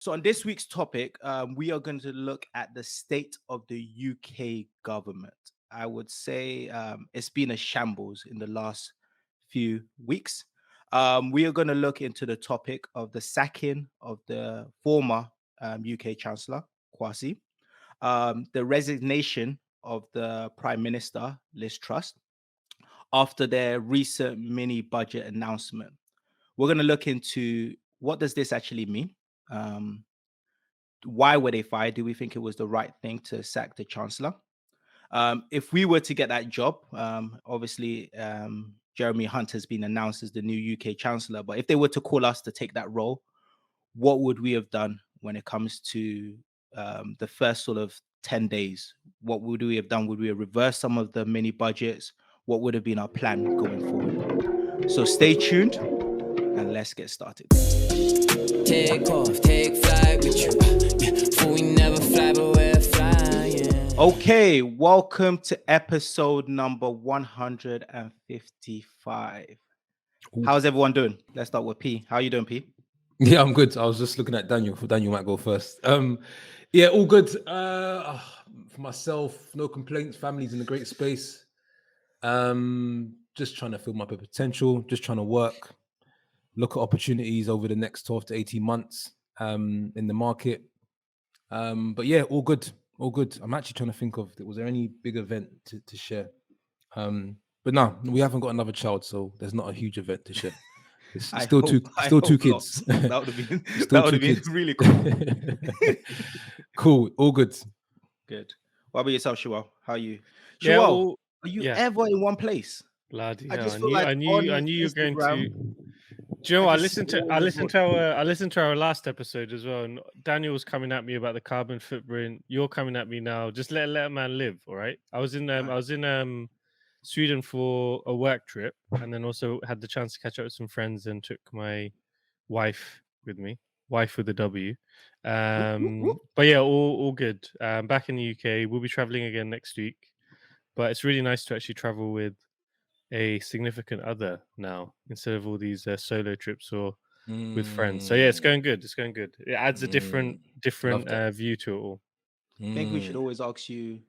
So, on this week's topic, we are going to look at the state of the UK government. I would say it's been a shambles in the last few weeks. We are going to look into the topic of the sacking of the former UK Chancellor, Kwasi, the resignation of the Prime Minister, Liz Truss, after their recent mini budget announcement. We're going to look into what does this actually mean? Um, why were they fired? Do we think it was the right thing to sack the chancellor? If we were to get that job, obviously Jeremy Hunt has been announced as the new UK chancellor. But if they were to call us to take that role, what would we have done when it comes to the first sort of 10 days? What would we have done? Would we have reversed some of the mini budgets? What would have been our plan going forward? So stay tuned and let's get started. Take off, take flight with you. For we never fly, but we're flying. Okay, welcome to episode number 155. How's everyone doing? Let's start with P. How are you doing, P? Yeah, I'm good. I was just looking at Daniel. Daniel might go first. Yeah, all good. For myself, no complaints. Family's in a great space. Just trying to fill my potential. Just trying to work. Look at opportunities over the next 12 to 18 months in the market. But yeah, all good. All good. I'm actually trying to think of, was there any big event to share? But no, we haven't got another child, so there's not a huge event to share. It's still two kids. That would have been really cool. Cool. All good. Good. What about yourself, Shuel? How are you? Yeah, Shuel, are you ever in one place? Bloody I hell! just I feel knew, like I knew, on I knew you were going to. Instagram, Do you know what? I just listened see to it I all the listened to our I listened to our last episode as well, and Daniel was coming at me about the carbon footprint. You're coming at me now. Just let a man live, all right? I was in Sweden for a work trip, and then also had the chance to catch up with some friends and took my wife with me. Wife with a W. But yeah, all good. Back in the UK, we'll be traveling again next week. But it's really nice to actually travel with a significant other now instead of all these solo trips or with friends. So yeah, it's going good. It's going good. It adds a different view to it all. I think we should always ask you.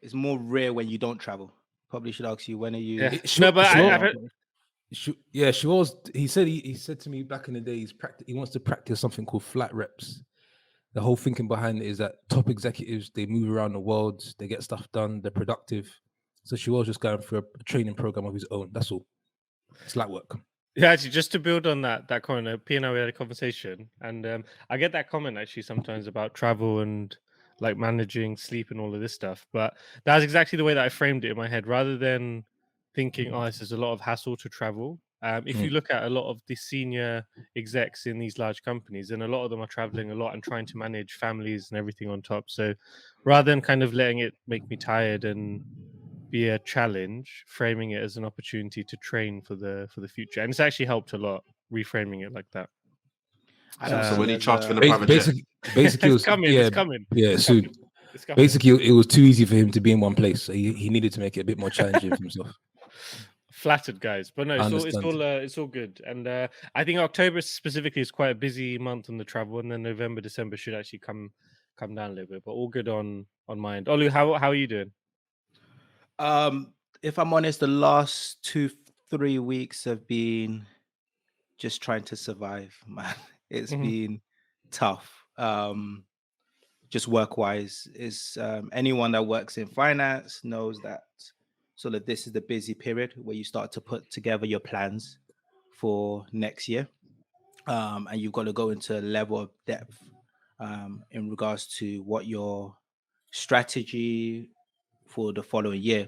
It's more rare when you don't travel. Probably should ask you when are you. Yeah. No, but she was. He said to me back in the day, he wants to practice something called flat reps. The whole thinking behind it is that top executives, they move around the world, they get stuff done, they're productive. So she was just going through a training program of his own. That's all. It's light work. Yeah, actually, just to build on that comment, P and I, we had a conversation, and I get that comment actually sometimes about travel and like managing sleep and all of this stuff. But that's exactly the way that I framed it in my head, rather than thinking, "Oh, this is a lot of hassle to travel." If you look at a lot of the senior execs in these large companies, and a lot of them are traveling a lot and trying to manage families and everything on top. So rather than kind of letting it make me tired and be a challenge, framing it as an opportunity to train for the future, and it's actually helped a lot reframing it like that. So when he charged for the private jet, basically, it's coming. Yeah, it's coming. Yeah, it's soon. coming. It's coming. Basically, it was too easy for him to be in one place. So he needed to make it a bit more challenging for himself. Flattered, guys, but no, it's all good. And I think October specifically is quite a busy month on the travel, and then November, December should actually come down a little bit. But all good on my end. Olu, how are you doing? If I'm honest, the last 2-3 weeks have been just trying to survive, man. It's been tough. Just work-wise, is anyone that works in finance knows that sort of this is the busy period where you start to put together your plans for next year, and you've got to go into a level of depth in regards to what your strategy for the following year.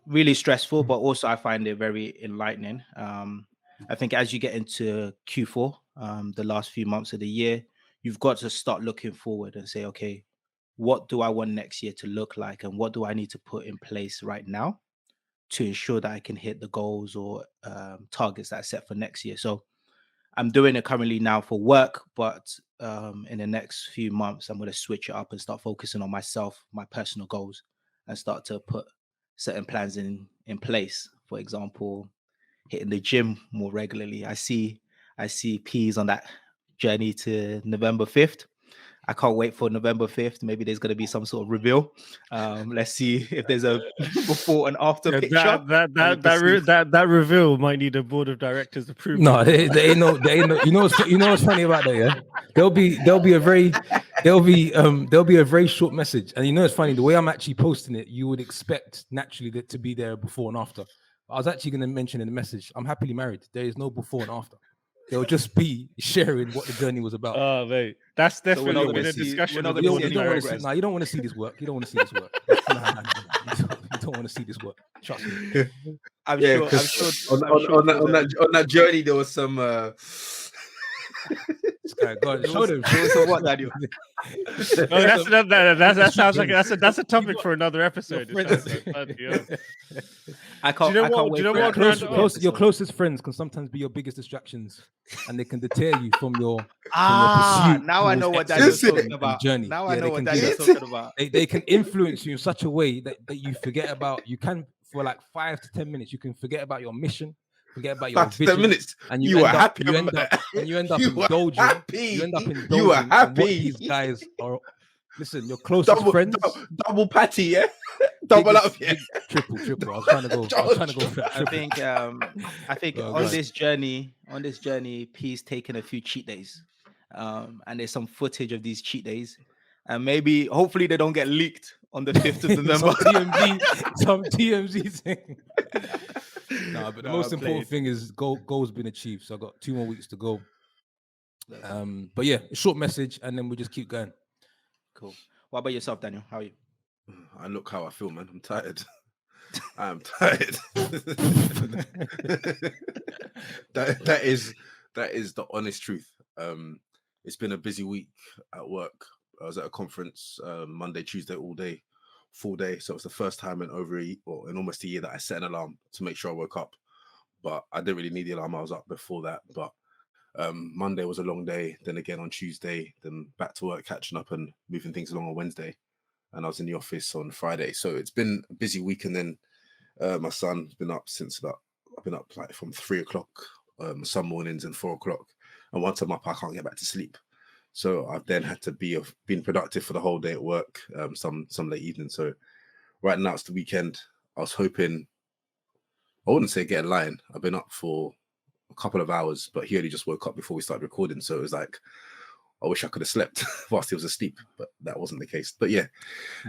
Really stressful, but also I find it very enlightening. I think as you get into Q4, the last few months of the year, you've got to start looking forward and say, okay, what do I want next year to look like? And what do I need to put in place right now to ensure that I can hit the goals or targets that I set for next year? So I'm doing it currently now for work, but in the next few months, I'm going to switch it up and start focusing on myself, my personal goals, and start to put certain plans in place. For example, hitting the gym more regularly. I see P's on that journey to November 5th. I can't wait for November 5th. Maybe there's going to be some sort of reveal. Let's see if there's a before and after picture. That reveal might need a board of directors approval. No, they ain't no. You know what's funny about that? Yeah, there'll be a very short message, and you know it's funny the way I'm actually posting it. You would expect naturally that to be there before and after. I was actually going to mention in the message, I'm happily married. There is no before and after. They'll just be sharing what the journey was about. Oh, mate, that's definitely been a discussion. You don't want to see this work. You don't want to see this work. You don't want to see this work. Trust me. I'm sure on that journey there was some. Show them. So what, Daniel? That sounds like that's a topic for another episode. I can't. Do you know what? Your closest friends can sometimes be your biggest distractions, and they can deter you from your pursuit. Now I know what Daniel's talking about. Journey. Now I know what Daniel's talking about. They can influence you in such a way that you forget about. You can for like 5 to 10 minutes. You can forget about your mission. Forget about your vision, 10 minutes, and you are happy. You end up indulging. You end up indulging. You are happy. What these guys are. Listen, your closest friends. Double patty, yeah. Double up, yeah. Triple. I was trying to go. I think on this journey, P's taken a few cheat days, and there's some footage of these cheat days, and hopefully they don't get leaked on the 5th of November. some TMZ thing. No, but the most important thing is goal's been achieved. So I've got 2 more weeks to go. But yeah, a short message, and then we just keep going. Cool. What about yourself, Daniel? How are you? I look how I feel, man. I'm tired. I'm tired. that is the honest truth. It's been a busy week at work. I was at a conference Monday, Tuesday, all day. Full day, so it's the first time in almost a year that I set an alarm to make sure I woke up. But I didn't really need the alarm. I was up before that. But Monday was a long day. Then again on Tuesday, then back to work, catching up and moving things along on Wednesday. And I was in the office on Friday. So it's been a busy week. And then my son's been up I've been up like from 3 o'clock some mornings and 4 o'clock. And once I'm up, I can't get back to sleep. So I've then had to been productive for the whole day at work, some late evening. So right now it's the weekend. I was hoping, I wouldn't say get a line. I've been up for a couple of hours, but he only just woke up before we started recording. So it was like, I wish I could have slept whilst he was asleep, but that wasn't the case. But yeah,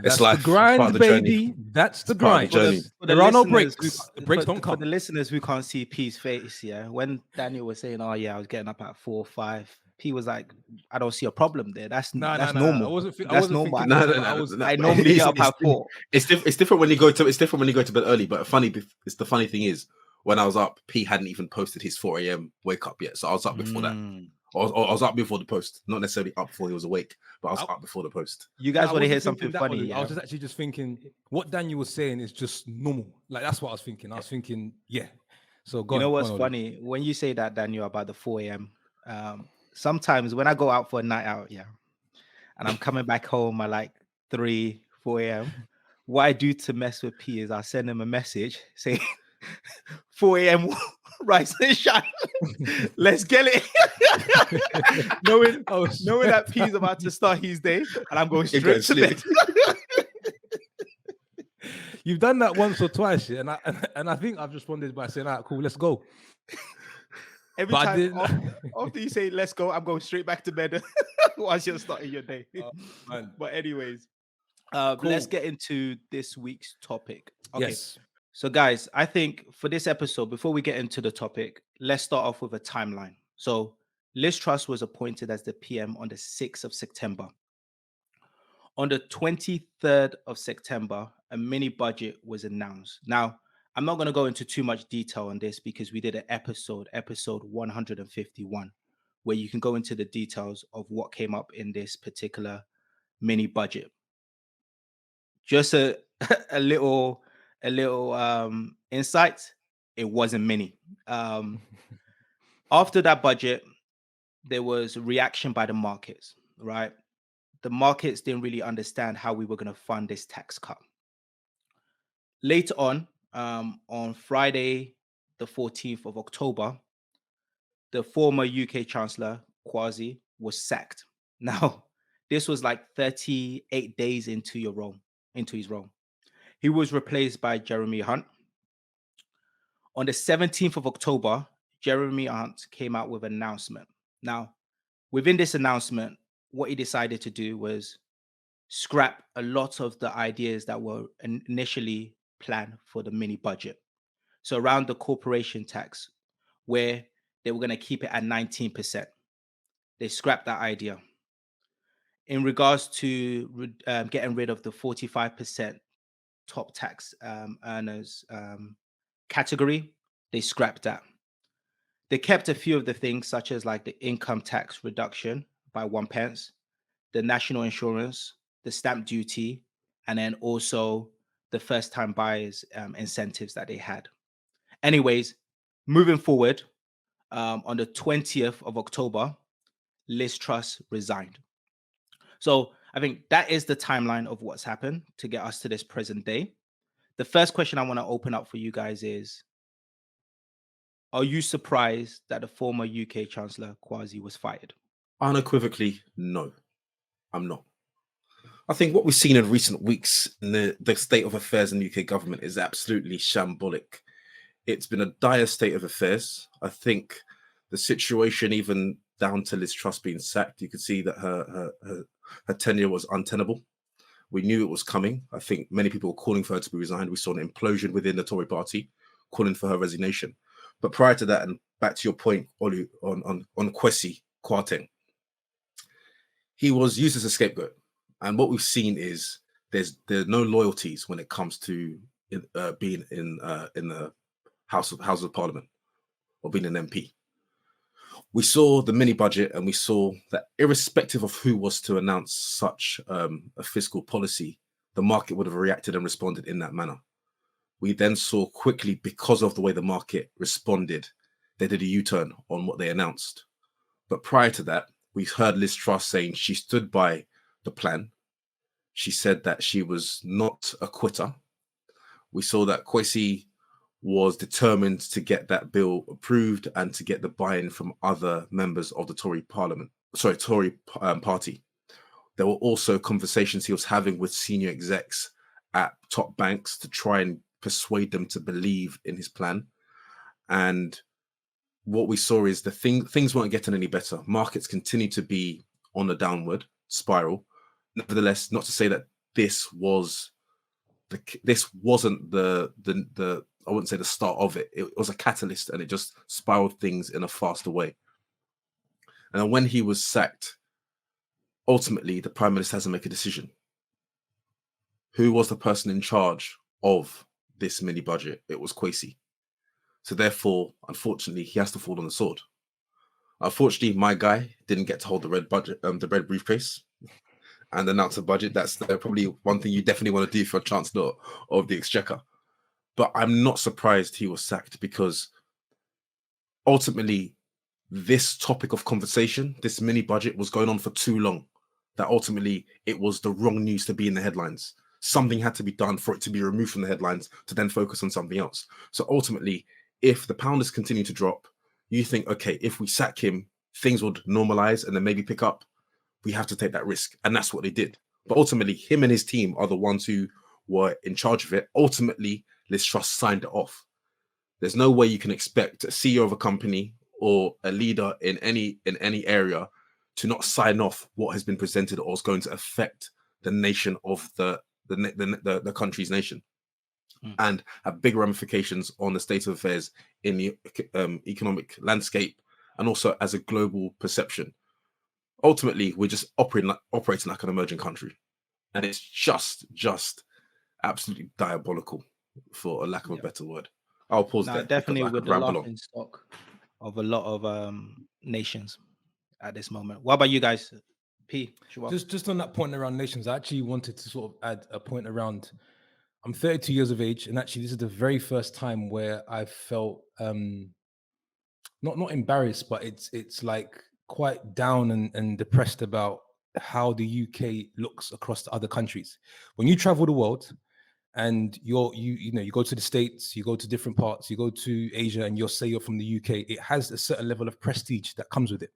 it's life. The grind, baby. That's the grind. There are no breaks. Breaks don't come. For the listeners who can't see P's face, yeah, when Daniel was saying, "Oh yeah, I was getting up at 4 or 5," P was like, "I don't see a problem there. That's normal. That's normal. I normally get up at 4." It's different when you go to. It's different when you go to bed early. But the funny thing is, when I was up, P hadn't even posted his 4 a.m. wake up yet, so I was up before that. I was up before the post, not necessarily up before he was awake, but I was up before the post. You guys want to hear something funny? Yeah? I was just thinking what Daniel was saying is just normal. Like that's what I was thinking. I was thinking, yeah. So you know what's funny when you say that, Daniel, about the 4 a.m. Sometimes when I go out for a night out, yeah, and I'm coming back home at like 3, 4 a.m. What I do to mess with P is I send him a message saying 4 a.m. rise and shine. Let's get it. knowing that P's about to start his day, and I'm going straight to bed. You've done that once or twice, yeah, and I think I've responded by saying, "All right, cool, let's go." Every time after you say "let's go," I'm going straight back to bed once you're starting your day. But anyways, cool. Let's get into this week's topic. Okay. Yes. So guys, I think for this episode, before we get into the topic, let's start off with a timeline. So Truss was appointed as the PM on the 6th of September. On the 23rd of September, a mini budget was announced. Now, I'm not going to go into too much detail on this because we did an episode 151, where you can go into the details of what came up in this particular mini budget. Just a little insight, it wasn't many. After that budget, there was a reaction by the markets, right? The markets didn't really understand how we were going to fund this tax cut. Later on Friday, the 14th of October, the former UK Chancellor, Kwasi was sacked. Now, this was like 38 days into his role. He was replaced by Jeremy Hunt. On the 17th of October, Jeremy Hunt came out with an announcement. Now, within this announcement, what he decided to do was scrap a lot of the ideas that were initially planned for the mini budget. So around the corporation tax, where they were going to keep it at 19%. They scrapped that idea. In regards to getting rid of the 45% top tax earners category, they scrapped that. They kept a few of the things, such as like the income tax reduction by 1 pence, the national insurance, the stamp duty, and then also the first time buyers incentives that they had. Anyways, moving forward, on the 20th of October, Liz Truss resigned. So I think that is the timeline of what's happened to get us to this present day. The first question I want to open up for you guys is, are you surprised that the former UK Chancellor Kwasi was fired? Unequivocally, no, I'm not. I think what we've seen in recent weeks in the state of affairs in the UK government is absolutely shambolic. It's been a dire state of affairs. I think the situation, even down to Liz Truss being sacked, you could see that her tenure was untenable. We knew it was coming. I think many people were calling for her to be resigned. We saw an implosion within the Tory party calling for her resignation. But prior to that, and back to your point, Olu, on Kwasi Kwarteng, he was used as a scapegoat. And what we've seen is there are no loyalties when it comes to being in the House of Parliament or being an MP. We saw the mini budget, and we saw that irrespective of who was to announce such a fiscal policy, the market would have reacted and responded in that manner. We then saw quickly, because of the way the market responded, they did a U-turn on what they announced. But prior to that, we heard Liz Truss saying she stood by the plan. She said that she was not a quitter. We saw that Kwasi was determined to get that bill approved and to get the buy-in from other members of the Tory party. There were also conversations he was having with senior execs at top banks to try and persuade them to believe in his plan. And what we saw is things weren't getting any better. Markets continue to be on a downward spiral. Nevertheless, not to say that this wasn't the I wouldn't say the start of it. It was a catalyst, and it just spiraled things in a faster way. And then when he was sacked, ultimately the Prime Minister has to make a decision. Who was the person in charge of this mini budget? It was Kwasi. So therefore, unfortunately, he has to fall on the sword. Unfortunately, my guy didn't get to hold the red briefcase and announce a budget. That's probably one thing you definitely want to do for a Chancellor of the Exchequer. But I'm not surprised he was sacked, because ultimately this topic of conversation, this mini budget, was going on for too long, that ultimately it was the wrong news to be in the headlines. Something had to be done for it to be removed from the headlines to then focus on something else. So ultimately, if the pound is continuing to drop, you think, okay, if we sack him, things would normalize and then maybe pick up. We have to take that risk. And that's what they did. But ultimately, him and his team are the ones who were in charge of it. Ultimately, Liz Truss signed it off. There's no way you can expect a CEO of a company or a leader in any area to not sign off what has been presented or is going to affect the nation of the country's nation, and have big ramifications on the state of affairs in the economic landscape, and also as a global perception. Ultimately, we're just operating like an emerging country, and it's just absolutely diabolical, for a lack of a better word. I'll pause there. Definitely because I with could the ramble laughing on. stock of a lot of nations at this moment. What about you guys? P. Shuwa? Just on that point around nations, I actually wanted to sort of add a point around. I'm 32 years of age, and actually, this is the very first time where I felt not embarrassed, but it's like quite down and depressed about how the UK looks across to other countries. When you travel the world, and you go to the States, you go to different parts, you go to Asia, and you'll say you're from the UK, it has a certain level of prestige that comes with it.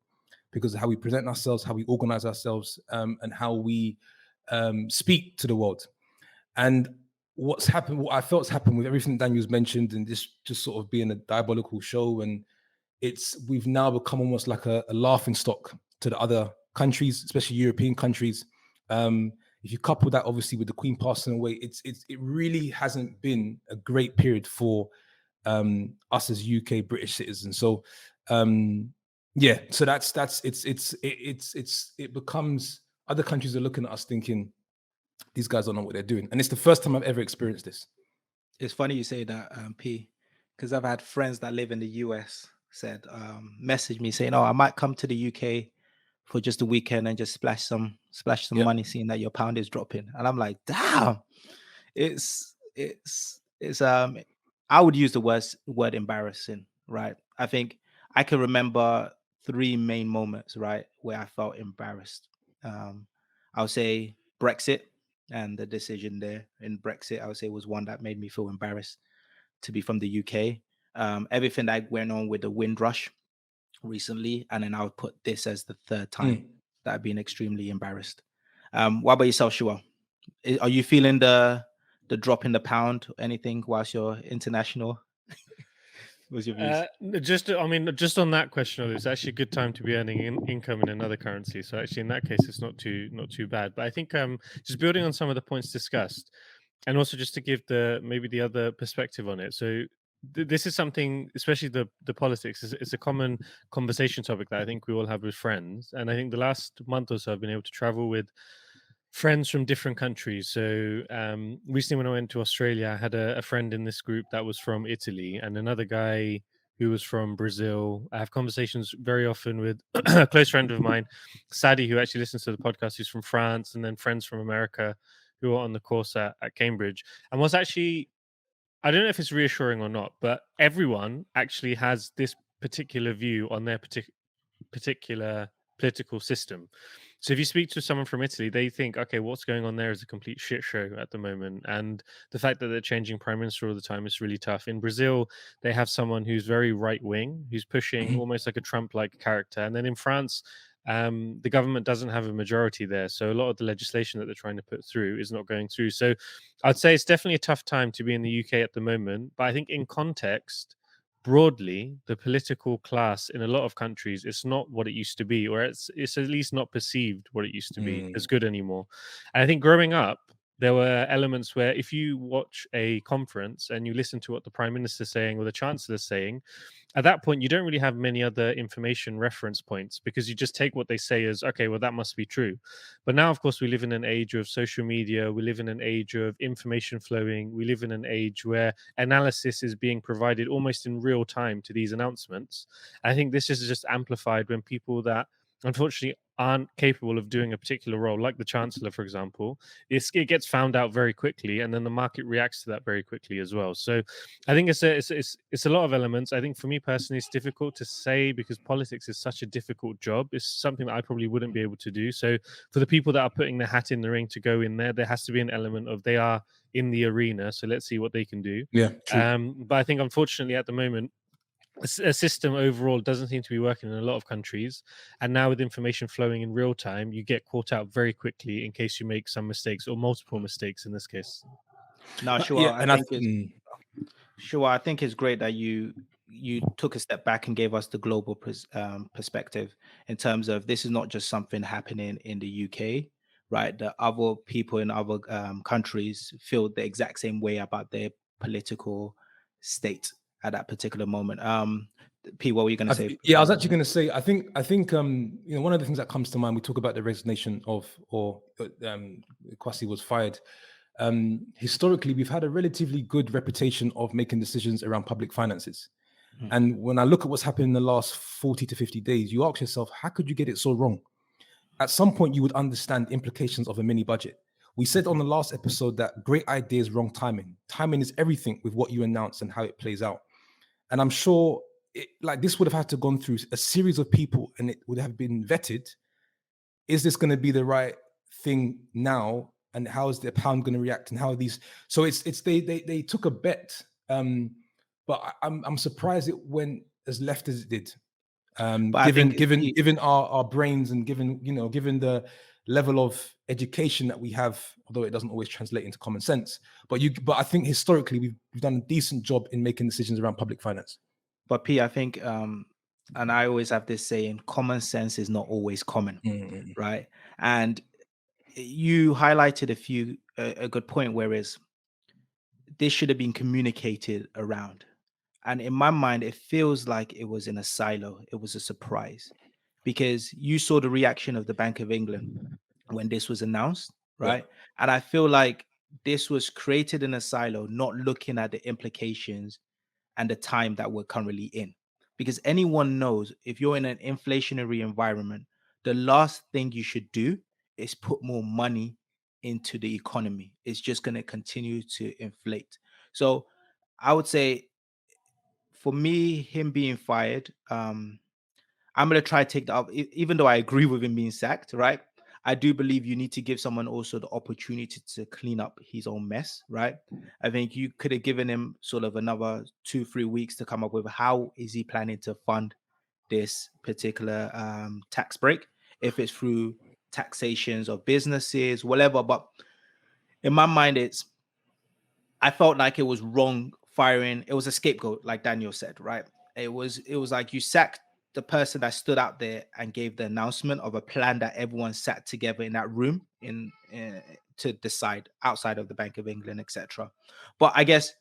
because of how we present ourselves, how we organize ourselves, and how we speak to the world. And what I felt's happened with everything Daniel's mentioned, and this just sort of being a diabolical show, and we've now become almost like a laughing stock to the other countries, especially European countries. If you couple that obviously with the Queen passing away, it really hasn't been a great period for us as UK British citizens. So yeah, so it becomes, other countries are looking at us thinking, these guys don't know what they're doing. And it's the first time I've ever experienced this. It's funny you say that, P, because I've had friends that live in the US message me saying, "Oh, I might come to the UK for just a weekend and just splash some Yep. money, seeing that your pound is dropping." And I'm like, damn, it's I would use the word embarrassing, right? I think I can remember 3 main moments, right, where I felt embarrassed. I would say Brexit, and the decision there in Brexit, I would say, was one that made me feel embarrassed to be from the UK. Everything that went on with the Windrush recently, and then I would put this as the third time that I've been extremely embarrassed. What about yourself, Shua? Are you feeling the drop in the pound or anything whilst you're international? What's your views? Just on that question, it's actually a good time to be earning income in another currency. So actually, in that case, it's not too bad. But I think just building on some of the points discussed, and also just to give maybe the other perspective on it. So this is something, especially the politics, it's a common conversation topic that I think we all have with friends. And I think the last month or so, I've been able to travel with friends from different countries. So recently when I went to Australia, I had a friend in this group that was from Italy, and another guy who was from Brazil. I have conversations very often with a close friend of mine, Sadie, who actually listens to the podcast, who's from France, and then friends from America who are on the course at Cambridge. And what's actually, I don't know if it's reassuring or not, but everyone actually has this particular view on their particular political system. So if you speak to someone from Italy, they think, okay, what's going on there is a complete shit show at the moment. And the fact that they're changing prime minister all the time is really tough. In Brazil, they have someone who's very right wing, who's pushing almost like a Trump-like character. And then in France, the government doesn't have a majority there. So a lot of the legislation that they're trying to put through is not going through. So I'd say it's definitely a tough time to be in the UK at the moment. But I think in context, broadly, the political class in a lot of countries is not what it used to be, or it's at least not perceived what it used to be as good anymore. And I think growing up, there were elements where if you watch a conference and you listen to what the prime minister's saying or the chancellor's saying, at that point you don't really have many other information reference points, because you just take what they say as, okay, well, that must be true. But now, of course, we live in an age of social media, we live in an age of information flowing, we live in an age where analysis is being provided almost in real time to these announcements. I think this is just amplified when people that unfortunately aren't capable of doing a particular role, like the chancellor, for example, it gets found out very quickly, and then the market reacts to that very quickly as well. So I think it's a lot of elements. I think for me personally, it's difficult to say, because politics is such a difficult job. It's something that I probably wouldn't be able to do. So for the people that are putting their hat in the ring to go in there has to be an element of, they are in the arena, so let's see what they can do. Yeah, true. But I think unfortunately at the moment, a system overall doesn't seem to be working in a lot of countries, and now with information flowing in real time, you get caught out very quickly in case you make some mistakes, or multiple mistakes in this case. No, sure. Yeah, and I think it's great that you took a step back and gave us the global perspective, in terms of this is not just something happening in the UK, right? The other people in other countries feel the exact same way about their political state at that particular moment. P, what were you going to say? Yeah, I was actually going to say, I think one of the things that comes to mind, we talk about the resignation of, Kwasi was fired. Historically, we've had a relatively good reputation of making decisions around public finances. And when I look at what's happened in the last 40 to 50 days, you ask yourself, how could you get it so wrong? At some point, you would understand implications of a mini budget. We said on the last episode that great ideas, wrong timing. Timing is everything with what you announce and how it plays out. And I'm sure this would have had to gone through a series of people, and it would have been vetted. Is this going to be the right thing now? And how is the pound going to react? And how are these? So they took a bet, but I'm surprised it went as left as it did. But I think Given our brains and given the level of education that we have, although it doesn't always translate into common sense. But I think historically we've done a decent job in making decisions around public finance. But P, I think, and I always have this saying, common sense is not always common, right? And you highlighted a good point, whereas this should have been communicated around. And in my mind, it feels like it was in a silo. It was a surprise because you saw the reaction of the Bank of England when this was announced, right? And I feel like this was created in a silo, not looking at the implications and the time that we're currently in. Because anyone knows if you're in an inflationary environment, the last thing you should do is put more money into the economy. It's just going to continue to inflate. So I would say for me, him being fired, I'm going to try to take that up, even though I agree with him being sacked, right? I do believe you need to give someone also the opportunity to clean up his own mess, right? I think you could have given him sort of another 2-3 weeks to come up with how is he planning to fund this particular tax break, if it's through taxations of businesses, whatever. But in my mind, I felt like it was wrong firing. It was a scapegoat, like Daniel said, right? It was like you sacked the person that stood out there and gave the announcement of a plan that everyone sat together in that room to decide outside of the Bank of England, etc. But I guess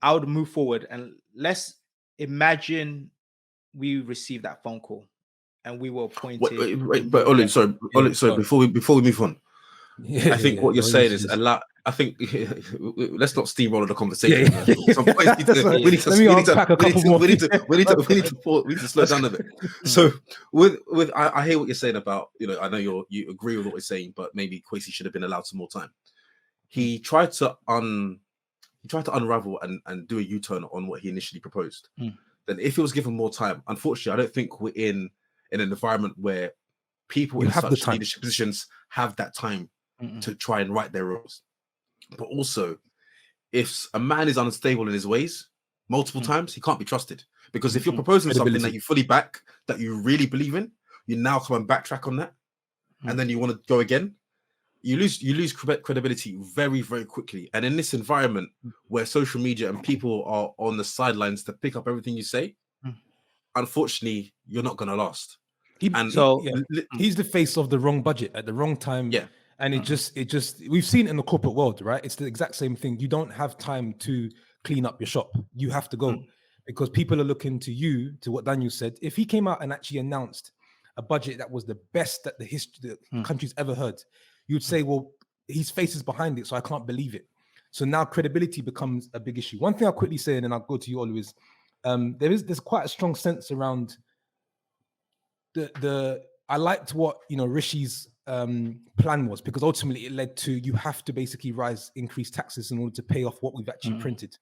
I would move forward and let's imagine we received that phone call and we were appointed. But Olin, sorry, before we move on, I think what you're saying is a lot. I think let's not steamroll the conversation. Some points we need to slow down a bit. So with I hear what you're saying about, I know you agree with what we're saying, but maybe Kwasi should have been allowed some more time. He tried to unravel and do a U-turn on what he initially proposed. Then if he was given more time, unfortunately, I don't think we're in an environment where people in such leadership positions have that time to try and right their wrongs. But also, if a man is unstable in his ways multiple times, he can't be trusted. Because if you're proposing something that you fully back, that you really believe in, you now come and backtrack on that, and then you want to go again, you lose credibility very, very quickly. And in this environment where social media and people are on the sidelines to pick up everything you say, unfortunately, you're not going to last. He's the face of the wrong budget at the wrong time. Yeah. And it just we've seen it in the corporate world, right? It's the exact same thing. You don't have time to clean up your shop. You have to go because people are looking to you, to what Daniel said. If he came out and actually announced a budget that was the best that the country's ever heard, you'd say, well, his face is behind it, so I can't believe it. So now credibility becomes a big issue. One thing I'll quickly say, and then I'll go to you, Olu, is there's quite a strong sense around I liked what Rishi's plan was, because ultimately it led to you have to basically increase taxes in order to pay off what we've actually printed.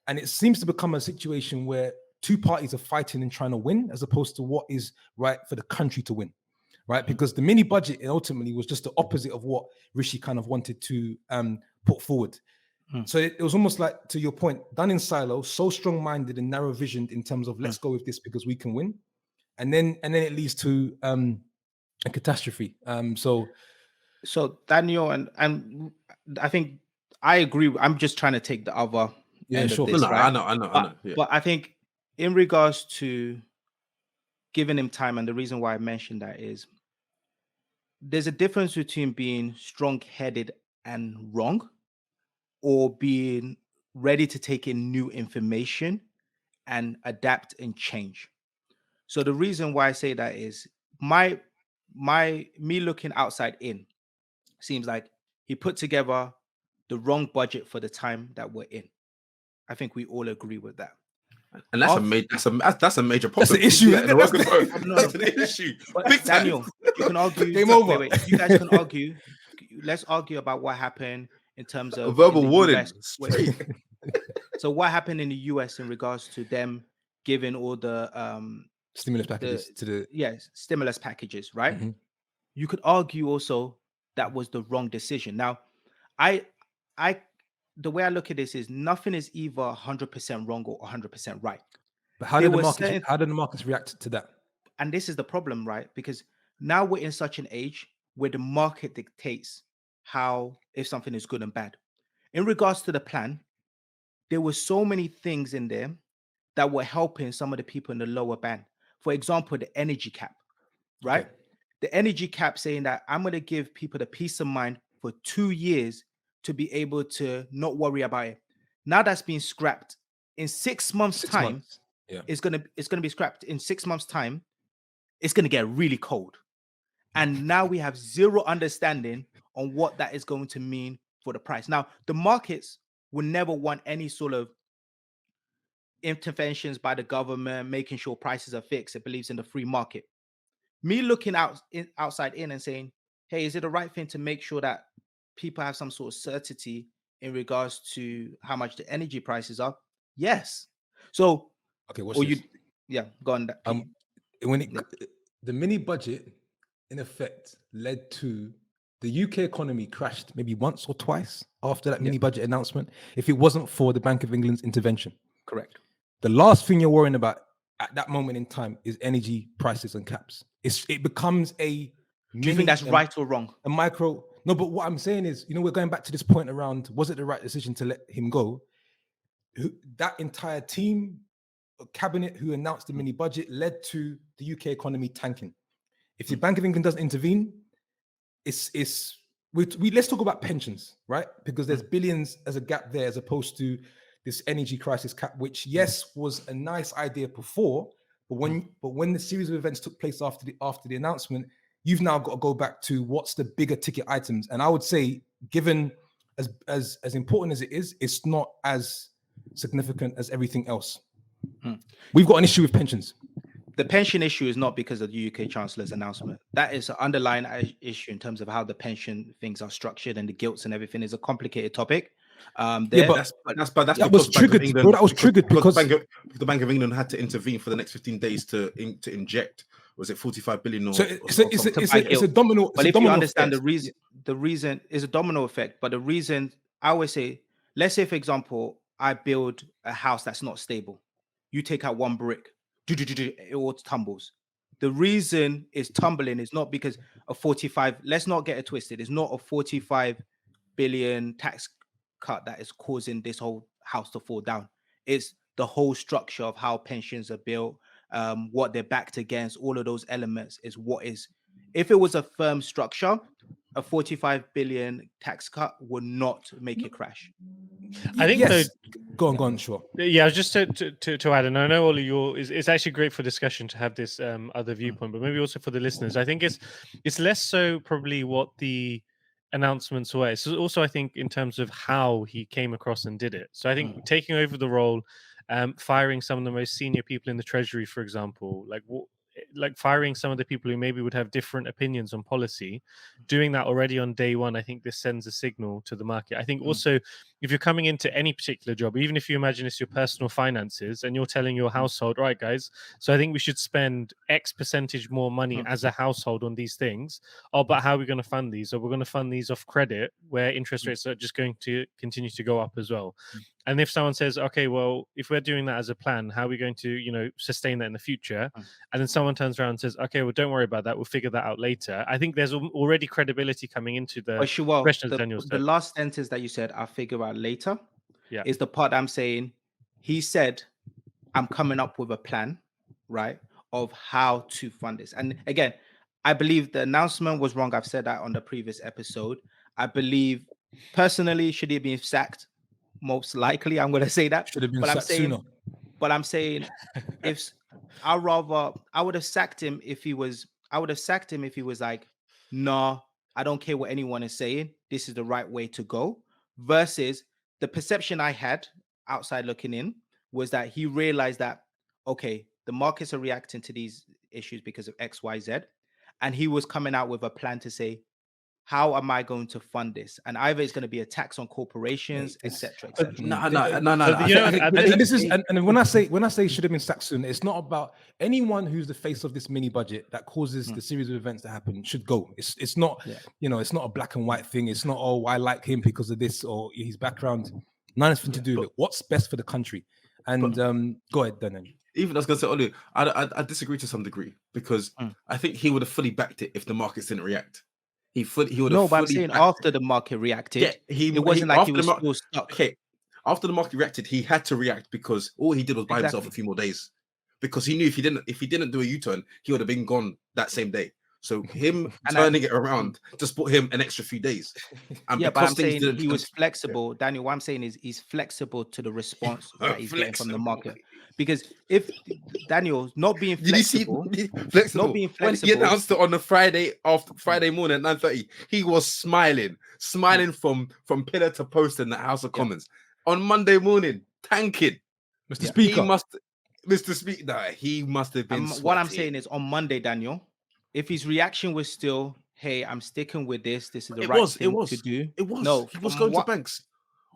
And it seems to become a situation where two parties are fighting and trying to win, as opposed to what is right for the country to win, right? Because the mini budget ultimately was just the opposite of what Rishi kind of wanted to put forward. So it was almost like, to your point, done in silo, so strong-minded and narrow-visioned in terms of let's go with this because we can win. And then it leads to a catastrophe. So Daniel, and I think I agree. I'm just trying to take the other end of this, right? I know. Yeah. But I think in regards to giving him time, and the reason why I mentioned that is there's a difference between being strong-headed and wrong, or being ready to take in new information and adapt and change. So the reason why I say that is me looking outside in seems like he put together the wrong budget for the time that we're in. I think we all agree with that. And that's a major problem. That's the issue. That's an issue. But Daniel, you can argue. Game over. Wait, you guys can argue. Let's argue about what happened in terms of a verbal warning. US. So what happened in the US in regards to them giving all the stimulus packages stimulus packages, right? You could argue also that was the wrong decision. Now, the way I look at this is nothing is either 100% wrong or 100% right. But how did the markets react to that? and this is the problem, right? Because now we're in such an age where the market dictates how if something is good and bad. In regards to the plan, there were so many things in there that were helping some of the people in the lower band. For example, the energy cap, right? Okay. The energy cap saying that I'm going to give people the peace of mind for 2 years to be able to not worry about it. Now that's been scrapped. In 6 months' 6 time, months. Yeah. it's gonna be scrapped. In 6 months' time, it's gonna get really cold. And now we have zero understanding on what that is going to mean for the price. Now, the markets will never want any sort of interventions by the government, making sure prices are fixed. It believes in the free market. Me looking outside in and saying, hey, is it the right thing to make sure that people have some sort of certainty in regards to how much the energy prices are? Yes. So, Okay, watch or you, this. yeah, go on that. Pete. When it Yeah. the mini budget in effect led to the UK economy crashed maybe once or twice after that mini budget announcement, if it wasn't for the Bank of England's intervention. Correct. The last thing you're worrying about at that moment in time is energy prices and caps. It becomes a Do you think that's right or wrong? a micro. No, but what I'm saying is, we're going back to this point around, was it the right decision to let him go? That entire team, cabinet who announced the mini budget led to the UK economy tanking. If the Bank of England doesn't intervene, let's talk about pensions, right? Because there's billions as a gap there, as opposed to this energy crisis cap, which yes was a nice idea before, but when the series of events took place after the announcement, you've now got to go back to what's the bigger ticket items. And I would say, given as important as it is, it's not as significant as everything else. We've got an issue with pensions. The pension issue is not because of the UK Chancellor's announcement. That is an underlying issue in terms of how the pension things are structured, and the gilts and everything is a complicated topic. But that's that was triggered. Bro, that was triggered because the Bank of England had to intervene for the next 15 days to inject. Was it 45 billion? It's a domino. But if you understand the reason is a domino effect. But the reason, I always say, let's say for example, I build a house that's not stable. You take out one brick, it all tumbles. The reason it's tumbling is not because of 45. Let's not get it twisted. It's not a 45 billion tax cut that is causing this whole house to fall down. It's the whole structure of how pensions are built, what they're backed against. All of those elements is what is. If it was a firm structure, a 45 billion tax cut would not make it crash. I think yes. Go on, sure. Yeah, just to add, and I know all of your it's actually great for discussion to have this other viewpoint, but maybe also for the listeners. I think it's less so probably what the announcements were. It's also, I think, in terms of how he came across and did it. So I think taking over the role, firing some of the most senior people in the Treasury, for example, like firing some of the people who maybe would have different opinions on policy, doing that already on day one, I think this sends a signal to the market. I think also, if you're coming into any particular job, even if you imagine it's your personal finances and you're telling your household, right, guys, so I think we should spend X percentage more money as a household on these things. Oh, but how are we going to fund these? Or we're going to fund these off credit, where interest rates are just going to continue to go up as well. And if someone says, okay, well, if we're doing that as a plan, how are we going to, sustain that in the future? And then someone turns around and says, okay, well, don't worry about that. We'll figure that out later. I think there's already credibility coming into the questions Daniel said. The last sentence that you said, I'll figure out later, is the part I'm saying. He said, I'm coming up with a plan, right, of how to fund this. And again, I believe the announcement was wrong. I've said that on the previous episode. I believe, personally, should he be sacked? Most likely, I'm going to say that. Should have been sacked sooner. But I'm saying, I would have sacked him if he was. I would have sacked him if he was like, nah, I don't care what anyone is saying. This is the right way to go. Versus the perception I had outside looking in was that he realized that, okay, the markets are reacting to these issues because of X, Y, Z. And he was coming out with a plan to say, how am I going to fund this? And either it's going to be a tax on corporations, etc., etc. No. This is, and when I say should have been sacked soon, it's not about anyone who's the face of this mini budget that causes the series of events that happen should go. It's not, it's not a black and white thing. It's not, oh, I like him because of this or his background. Nothing to do with it. What's best for the country? And go ahead, Daniel. even I was going to say, Olu, I disagree to some degree because Mm. I think he would have fully backed it if the markets didn't react. He would No, have but I'm fully saying backed after it. the market reacted, Yeah, it wasn't like he after the was mar- still stuck. okay, after the market reacted, he had to react because all he did was buy himself a Exactly. few more days because he knew if he didn't do a U-turn, he would have been gone that same day. So him And turning it around just bought him an extra few days. And yeah, but because I'm things saying didn't he was yeah. flexible. Daniel, what I'm saying is he's flexible to the response that he's getting from the Flexible. market. Because if Daniel not being Did you see flexible, flexible? not being When he flexible, announced it on the Friday morning at 9:30, he was smiling from pillar to post in the House of Yeah. Commons. On Monday morning, tanking. Mr. Yeah. Speaker. He must, Mr. Speaker. No, he must have been. what I'm sweating. saying is on Monday, Daniel, if his reaction was still, "Hey, I'm sticking with this. This is the It right was. thing to do." It was. No, He was from going to what banks.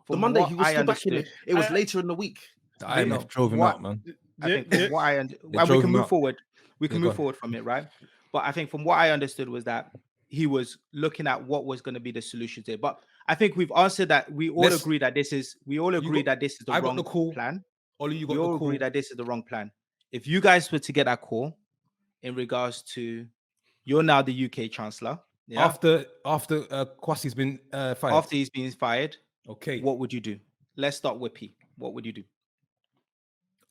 The from Monday, what he was I still back in it. understood, It was later in the week. The no, IMF drove from him what out, man. I think from what I and we drove can him move out. forward. We can Yeah, go move on. forward from it, right? But I think from what I understood was that he was looking at what was going to be the solution there. But I think we've answered that. We all Let's- agree that this is. We all agree that this is the I got wrong the call. plan. Ollie, you We got the all call. agree that this is the wrong plan. If you guys were to get that call in regards to, you're now the UK chancellor. Yeah. After Kwasi's been fired. After he's been fired, Okay. what would you do? Let's start with P. What would you do?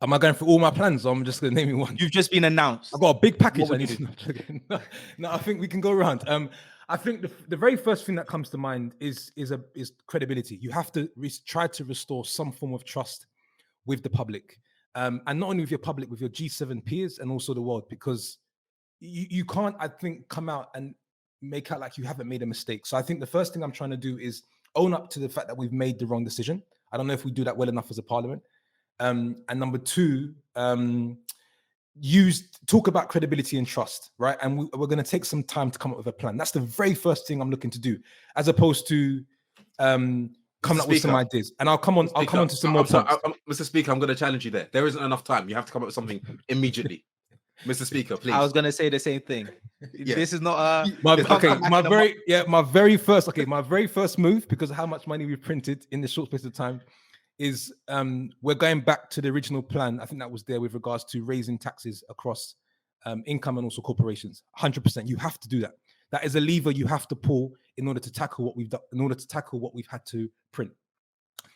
Am I going through all my plans or I'm just gonna name you one? You've just been announced. I've got a big package. What I would need you to know. No, I think we can go around. I think the very first thing that comes to mind is credibility. You have to try to restore some form of trust with the public, and not only with your public, with your G7 peers and also the world, because you can't, I think, come out and make out like you haven't made a mistake. So I think the first thing I'm trying to do is own up to the fact that we've made the wrong decision. I don't know if we do that well enough as a parliament. And number two, talk about credibility and trust, right? And we're going to take some time to come up with a plan. That's the very first thing I'm looking to do, as opposed to coming up with some ideas. And I'll come on to some more points. Mr. Speaker, I'm going to challenge you there. There isn't enough time. You have to come up with something immediately. Mr. Speaker, please. I was gonna say the same thing. Yeah. This is not my very first move, because of how much money we've printed in the short space of time, is we're going back to the original plan. I think that was there with regards to raising taxes across income and also corporations. 100%. You have to do that. That is a lever you have to pull in order to tackle what we've done, in order to tackle what we've had to print.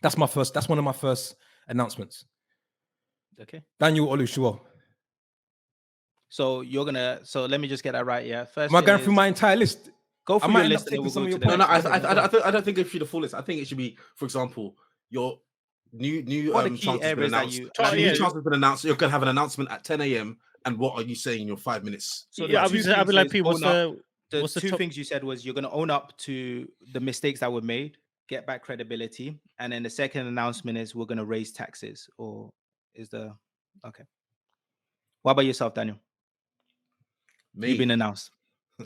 That's one of my first announcements. okay. Daniel Olusegun. So let me just get that right. Yeah. First, Am I going through my entire list? Go I through might your end up list and then taking we'll some go of to your the points. next. I don't think it should be the full list. I think it should be, for example, your new What are the key chancellor's been areas that announced. you- New chancellor's been announced. You're going to have an announcement at 10 a.m. And what are you saying in your 5 minutes? So Yeah, the two I'll be things like, is people, what's own up. the The two top? things you said was you're going to own up to the mistakes that were made, get back credibility, and then the second announcement is we're going to raise taxes. Or is the okay? What about yourself, Daniel? Me. You've been announced.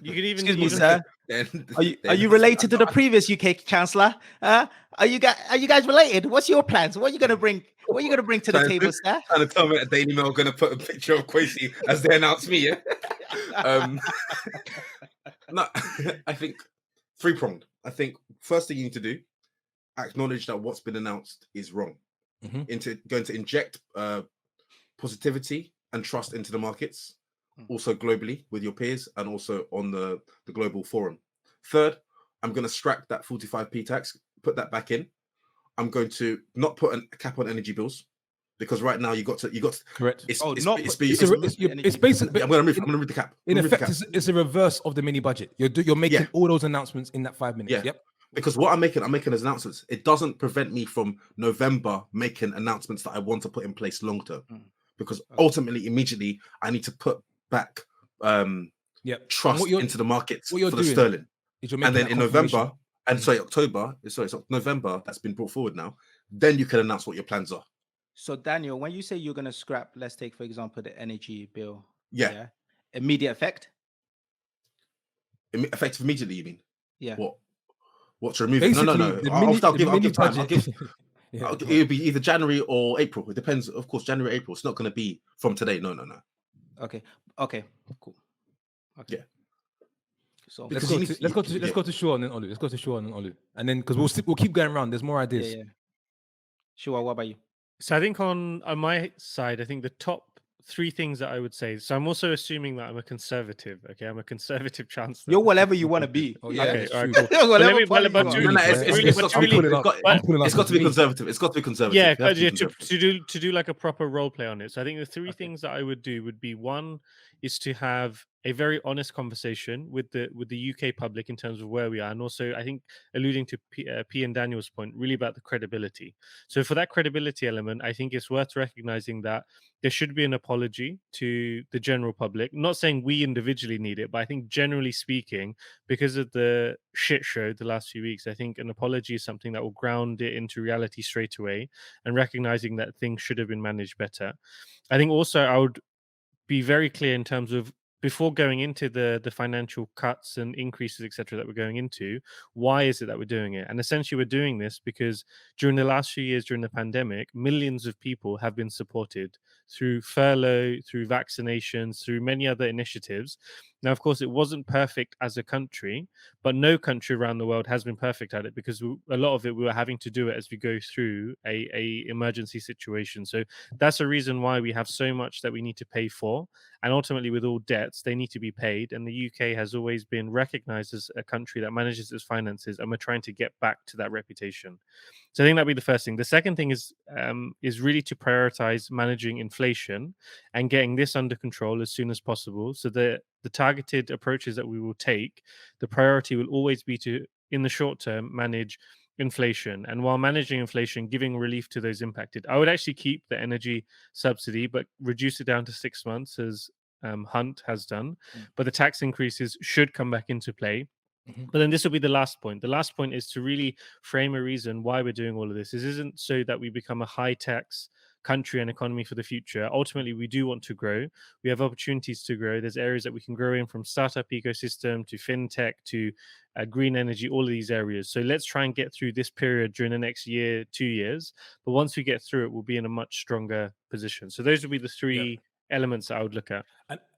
You could even Excuse me, even- sir. Are you related to the previous UK chancellor? Are you guys related? What's your plans? What are you going to bring? What are you going to bring to the Trying table, sir? Trying to tell me that Daily Mail are going to put a picture of Kwasi as they announce me, yeah? No, I think three-pronged. I think first thing you need to do, acknowledge that what's been announced is wrong. Going to inject positivity and trust into the markets, also globally with your peers and also on the global forum. Third, I'm going to scrap that 45p tax, put that back in. I'm going to not put a cap on energy bills, because right now you got to Correct. it's basically. I'm going to remove the cap. In Remove the effect, cap. it's a reverse of the mini budget. You're making all those announcements in that 5 minutes. Yeah. Yep. Because what I'm making as announcements, it doesn't prevent me from November making announcements that I want to put in place long term. Because ultimately, immediately, I need to put back trust into the markets for the sterling. And then in November, October, it's November that's been brought forward now, then you can announce what your plans are. So Daniel, when you say you're going to scrap, let's take, for example, the energy bill. Yeah. Immediate effect? Effective immediately, you mean? Yeah. What to remove it? No. I'll give time. It'll be either January or April. It depends. Of course, January, April. It's not going to be from today. No. Okay, cool. Okay. Yeah. So let's go to Shua and then Olu. Let's go to Shua and then Olu, and then because we'll keep going around. There's more ideas. Yeah. Shua, what about you? So I think on my side, I think the top three things that I would say. So I'm also assuming that I'm a conservative. Okay, I'm a conservative chancellor. You're whatever you want to be. Oh yeah, Okay, it's all right, true. cool. But let Whatever me, party but you to are. No, really, no, but to really, it's but got to to be. really, pulling up. but I'm pulling It's up got to be me. conservative. It's got to be conservative. yeah, You have to be conservative. to do like a proper role play on it. So I think the three things that I would do would be, one is to have a very honest conversation with the UK public in terms of where we are, and also I think alluding to P and Daniel's point, really about the credibility. So for that credibility element, I think it's worth recognizing that there should be an apology to the general public. Not saying we individually need it, but I think generally speaking, because of the shit show the last few weeks, I think an apology is something that will ground it into reality straight away, and recognizing that things should have been managed better. I think also I would be very clear in terms of, before going into the financial cuts and increases, etc., that we're going into, why is it that we're doing it? And essentially, we're doing this because during the last few years, during the pandemic, millions of people have been supported through furlough, through vaccinations, through many other initiatives. Now, of course, it wasn't perfect as a country, but no country around the world has been perfect at it, because a lot of it we were having to do it as we go through a emergency situation. So that's a reason why we have so much that we need to pay for, and ultimately with all debts they need to be paid, and the UK has always been recognized as a country that manages its finances, and we're trying to get back to that reputation. So I think that'd be the first thing. The second thing is really to prioritize managing inflation and getting this under control as soon as possible. So the targeted approaches that we will take, the priority will always be to, in the short term, manage inflation, and while managing inflation, giving relief to those impacted. I would actually keep the energy subsidy but reduce it down to 6 months, as Hunt has done. But the tax increases should come back into play. But then this will be the last point. The last point is to really frame a reason why we're doing all of this. This isn't so that we become a high tax country and economy for the future. Ultimately, we do want to grow. We have opportunities to grow. There's areas that we can grow in, from startup ecosystem to fintech to green energy, all of these areas. So let's try and get through this period during the next year, 2 years. But once we get through it, we'll be in a much stronger position. So those would be the three elements that I would look at.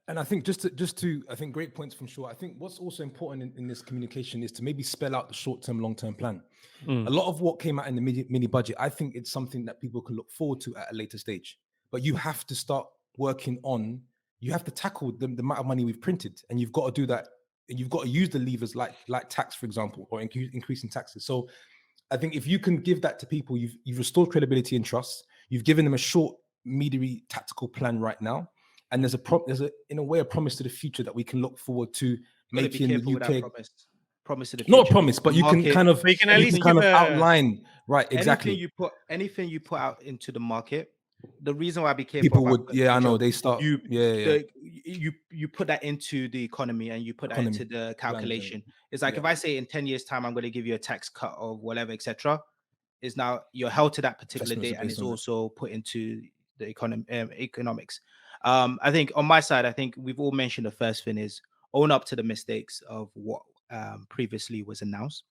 And I think just to I think great points from Shaw. I think what's also important in this communication is to maybe spell out the short-term, long-term plan. A lot of what came out in the mini budget, I think it's something that people can look forward to at a later stage. But you have to start working on, you have to tackle the amount of money we've printed, and you've got to do that. And you've got to use the levers like tax, for example, or increasing taxes. So I think if you can give that to people, you've restored credibility and trust. You've given them a short, medium, tactical plan right now, and there's in a way a promise to the future that we can look forward to Gotta be making careful the with that UK. promise. Promise to the Not a future. promise, but The you can market- kind of But you can at least kind of give a- outline, right? Exactly. anything you put out into the market. The reason why I be careful People about would, putting yeah, I future, know they start, you yeah. you put that into the economy, and you put that into Economy. the calculation. It's like, Yeah. if I say in 10 years time I'm going to give you a tax cut of whatever, etc., is now you're held to that particular Estimates date, are and based it's on that. also put into the economics. I think on my side, I think we've all mentioned the first thing is own up to the mistakes of what previously was announced.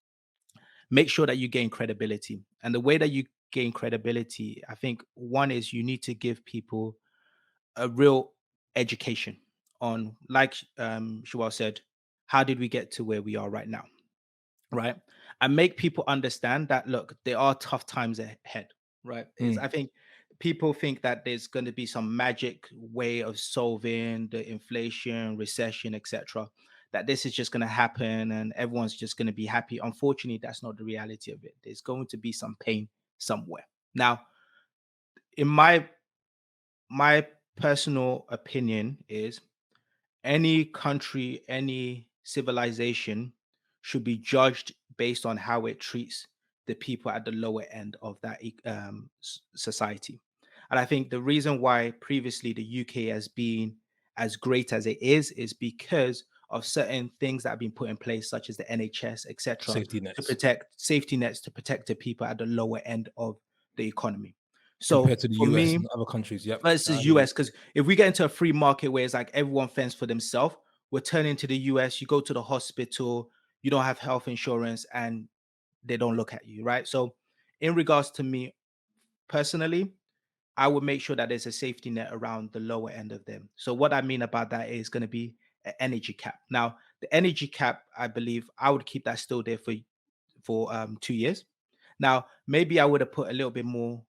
Make sure that you gain credibility, and the way that you gain credibility, I think one is you need to give people a real education on, like Shawal said, how did we get to where we are right now, right? And make people understand that, look, there are tough times ahead, right? I think people think that there's going to be some magic way of solving the inflation, recession, etc., that this is just going to happen and everyone's just going to be happy. Unfortunately, that's not the reality of it. There's going to be some pain somewhere. Now, in my personal opinion is, any country, any civilization should be judged based on how it treats the people at the lower end of that society. And I think the reason why previously the UK has been as great as it is because of certain things that have been put in place, such as the NHS, etc., Safety to nets protect safety nets, to protect the people at the lower end of the economy. So compared to the for US me, and other countries. Yep. versus US, because if we get into a free market where it's like everyone fends for themselves, we're turning to the US. You go to the hospital, you don't have health insurance, and they don't look at you, right? So, in regards to me personally, I would make sure that there's a safety net around the lower end of them. So, what I mean about that is going to be an energy cap. Now, the energy cap, I believe, I would keep that still there for 2 years. Now, maybe I would have put a little bit more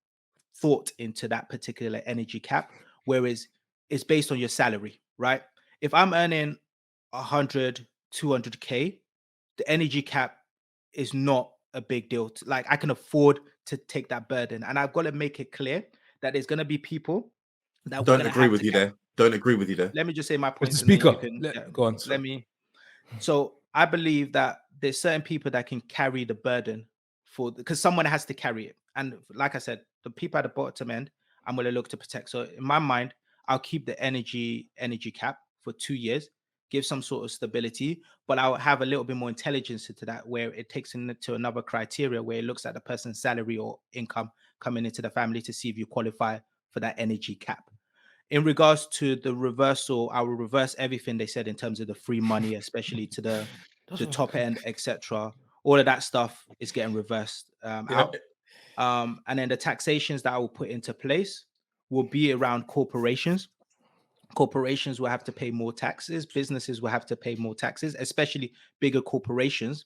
thought into that particular energy cap. Whereas is based on your salary, right? If I'm earning 100, 200K, the energy cap is not a big deal. Like, I can afford to take that burden. And I've got to make it clear that there's going to be people that we're Don't going to agree have with to you there. Don't agree with you there. let me just say my Mr. points and then Speaker, you can go on. let me. So I believe that there's certain people that can carry the burden because someone has to carry it. And like I said, the people at the bottom end, I'm going to look to protect. So in my mind, I'll keep the energy cap for 2 years, give some sort of stability, but I'll have a little bit more intelligence into that, where it takes into another criteria where it looks at the person's salary or income coming into the family to see if you qualify for that energy cap. In regards to the reversal, I will reverse everything they said in terms of the free money, especially to the top end, etc. All of that stuff is getting reversed out. And then the taxations that I will put into place will be around corporations. Corporations will have to pay more taxes. Businesses will have to pay more taxes, especially bigger corporations,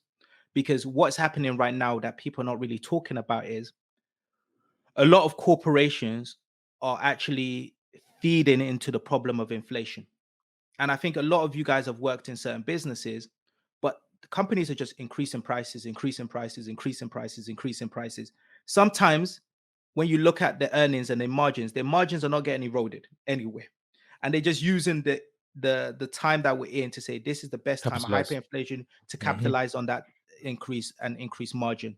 because what's happening right now that people are not really talking about is a lot of corporations are actually feeding into the problem of inflation. And I think a lot of you guys have worked in certain businesses, but the companies are just increasing prices, increasing prices, increasing prices, increasing prices. Sometimes when you look at the earnings and their margins are not getting eroded anywhere. And they're just using the time that we're in to say this is the best time of Capitalize. hyperinflation to capitalize on that increase and increase margin.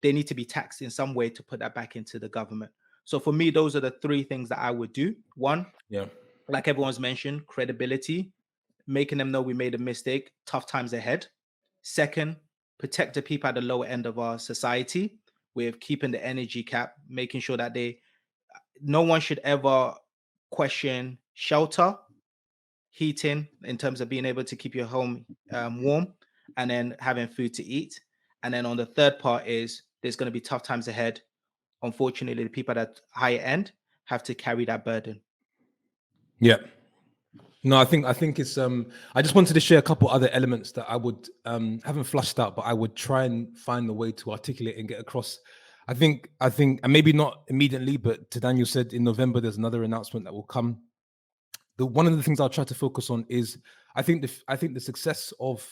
They need to be taxed in some way to put that back into the government. So for me, those are the three things that I would do. One, Yeah. like everyone's mentioned, credibility, making them know we made a mistake, tough times ahead. Second, protect the people at the lower end of our society with keeping the energy cap, making sure that no one should ever question shelter, heating in terms of being able to keep your home warm, and then having food to eat. And then on the third part is there's going to be tough times ahead. Unfortunately, the people at higher end have to carry that burden. Yeah. No, I think it's I just wanted to share a couple other elements that I would haven't flushed out, but I would try and find a way to articulate and get across. I think and maybe not immediately, but to Daniel said in November there's another announcement that will come. One of the things I'll try to focus on is I think the success of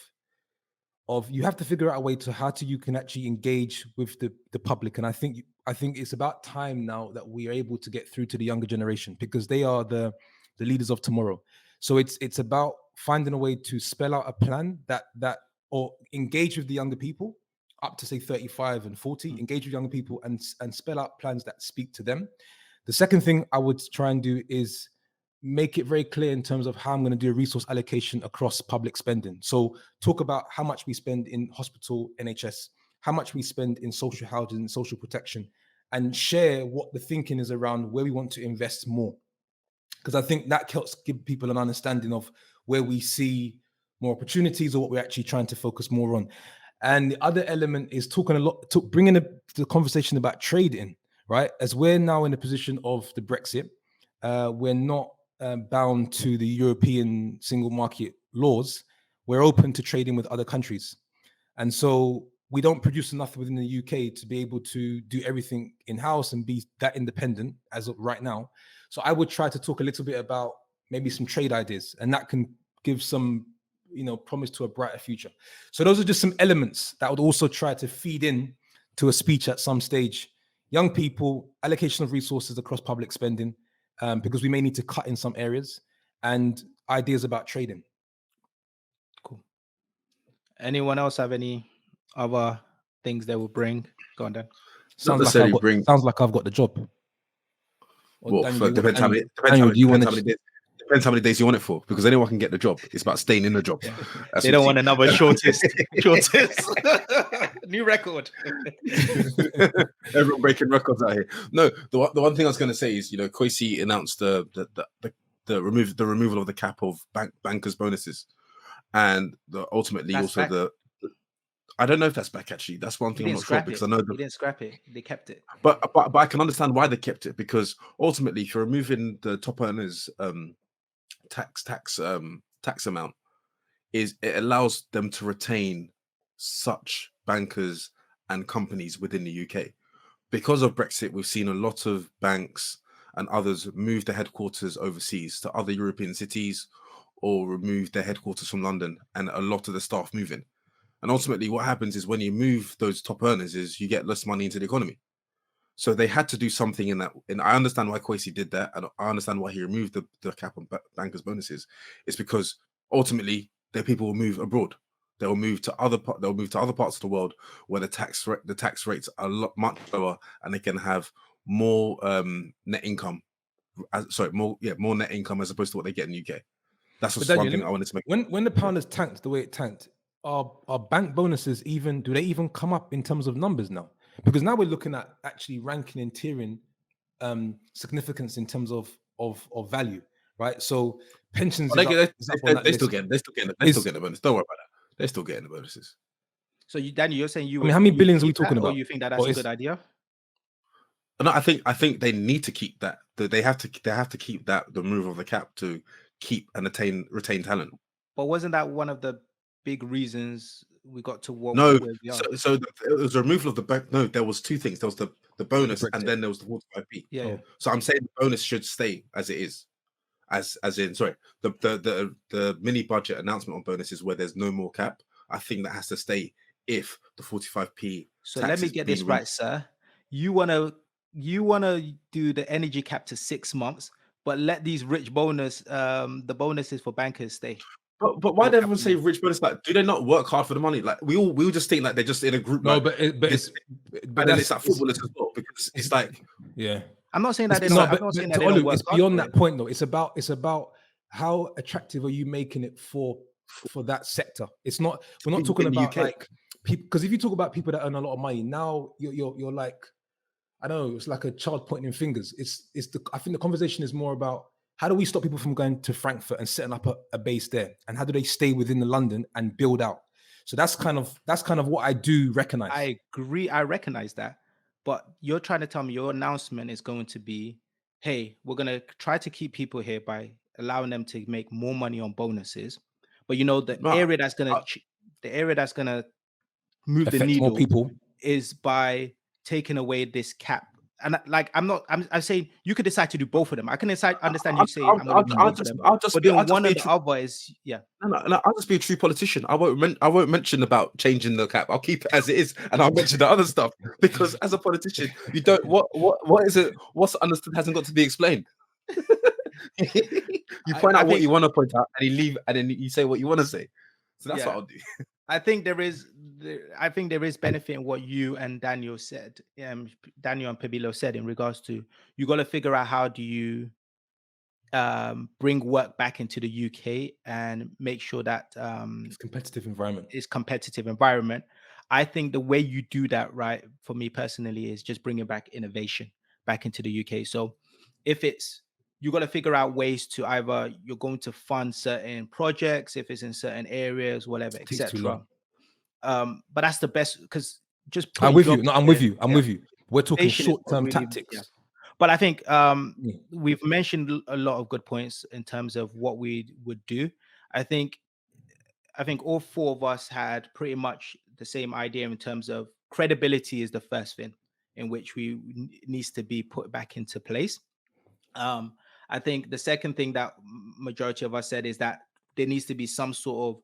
you have to figure out a way to how to you can actually engage with the public. And I think it's about time now that we are able to get through to the younger generation, because they are the leaders of tomorrow. So it's about finding a way to spell out a plan that or engage with the younger people up to say 35 and 40, engage with younger people and spell out plans that speak to them. The second thing I would try and do is make it very clear in terms of how I'm going to do a resource allocation across public spending. So talk about how much we spend in hospital, NHS, how much we spend in social housing and social protection, and share what the thinking is around where we want to invest more. Because I think that helps give people an understanding of where we see more opportunities or what we're actually trying to focus more on. And the other element is bringing the conversation about trade in, right? As we're now in the position of the Brexit, we're not bound to the European single market laws. We're open to trading with other countries. And so we don't produce enough within the UK to be able to do everything in-house and be that independent as of right now. So I would try to talk a little bit about maybe some trade ideas, and that can give some, promise to a brighter future. So those are just some elements that I would also try to feed in to a speech at some stage. Young people, allocation of resources across public spending, because we may need to cut in some areas, and ideas about trading. Cool. Anyone else have any other things they will bring? Go on, Dan. Sounds like I've got the job. Well, depends how many days you want it for, because anyone can get the job. It's about staying in the job. Yeah. They don't want another shortest. New record. Everyone breaking records out here. No, the one thing I was going to say is, Kwasi announced the removal of the cap of bankers' bonuses, and ultimately that's also back. I don't know if that's back actually. That's one thing I'm not sure, because I know they didn't scrap it. They kept it. But I can understand why they kept it, because ultimately, if you're removing the top earners tax amount, it allows them to retain such bankers and companies within the UK. Because of Brexit, we've seen a lot of banks and others move their headquarters overseas to other European cities or remove their headquarters from London, and a lot of the staff move in. And ultimately, what happens is when you move those top earners, is you get less money into the economy. So they had to do something in that. And I understand why Kwasi did that, and I understand why he removed the cap on bankers' bonuses. It's because ultimately their people will move abroad. They'll move to other parts of the world where the tax rates are much lower, and they can have more net income. More net income as opposed to what they get in the UK. That's just one thing I wanted to make. When the pound has tanked the way it tanked, are bank bonuses do they even come up in terms of numbers now? Because now we're looking at actually ranking and tiering significance in terms of value, right? So pensions They're still getting the bonus. Don't worry about that. They're still getting the bonuses. So Daniel, you're saying how many billions are we talking about? Or you think that's a good idea? No, I think they need to keep that. They have to keep that, the move of the cap, to keep and retain talent. But wasn't that one of the big reasons we got to what? No, so it was a removal of the bank. No, there was two things. There was the bonus, and then there was the 45p. Yeah. So I'm saying the bonus should stay as it is, as in the mini budget announcement on bonuses where there's no more cap. I think that has to stay if the 45p. So let me get this right, sir. You wanna do the energy cap to 6 months, but let these rich the bonuses for bankers stay. But why do everyone say rich bonus? Like, do they not work hard for the money? Like, we all just think like they're just in a group. No, like, but then it's like footballers as well, because it's like, yeah. I'm not saying that they don't. I'm not saying that they don't work. It's beyond that point, though. It's about how attractive are you making it for that sector. It's not. We're not talking about like people, because if you talk about people that earn a lot of money now, you're like, I don't know. It's like a child pointing fingers. I think the conversation is more about how do we stop people from going to Frankfurt and setting up a base there, and how do they stay within the London and build out? So that's kind of what I do recognize. I agree. I recognize that. But you're trying to tell me your announcement is going to be, hey, we're going to try to keep people here by allowing them to make more money on bonuses. But the area that's going to move the needle more people is by taking away this cap. And I'm saying you could decide to do both of them. I can understand you saying I'm going to do both of them. But then one or the other is, yeah. No, I'll just be a true politician. I won't mention about changing the cap. I'll keep it as it is, and I'll mention the other stuff, because as a politician, you don't. What is it? What's understood hasn't got to be explained. You point out what you want to point out, and you leave, and then you say what you want to say. So that's what I'll do. I think there is benefit in what you and Daniel said. Daniel and Pabilo said in regards to, you got to figure out how do you bring work back into the UK and make sure that it's competitive environment. I think the way you do that, right, for me personally, is just bringing back innovation back into the UK. So if you got to figure out ways to either you're going to fund certain projects, if it's in certain areas, whatever, etc. But that's the best, because just I'm with you. No, I'm with you. With you. We're talking short-term tactics. Yeah. But I think we've mentioned a lot of good points in terms of what we would do. I think all four of us had pretty much the same idea in terms of credibility is the first thing in which needs to be put back into place. I think the second thing that majority of us said is that there needs to be some sort of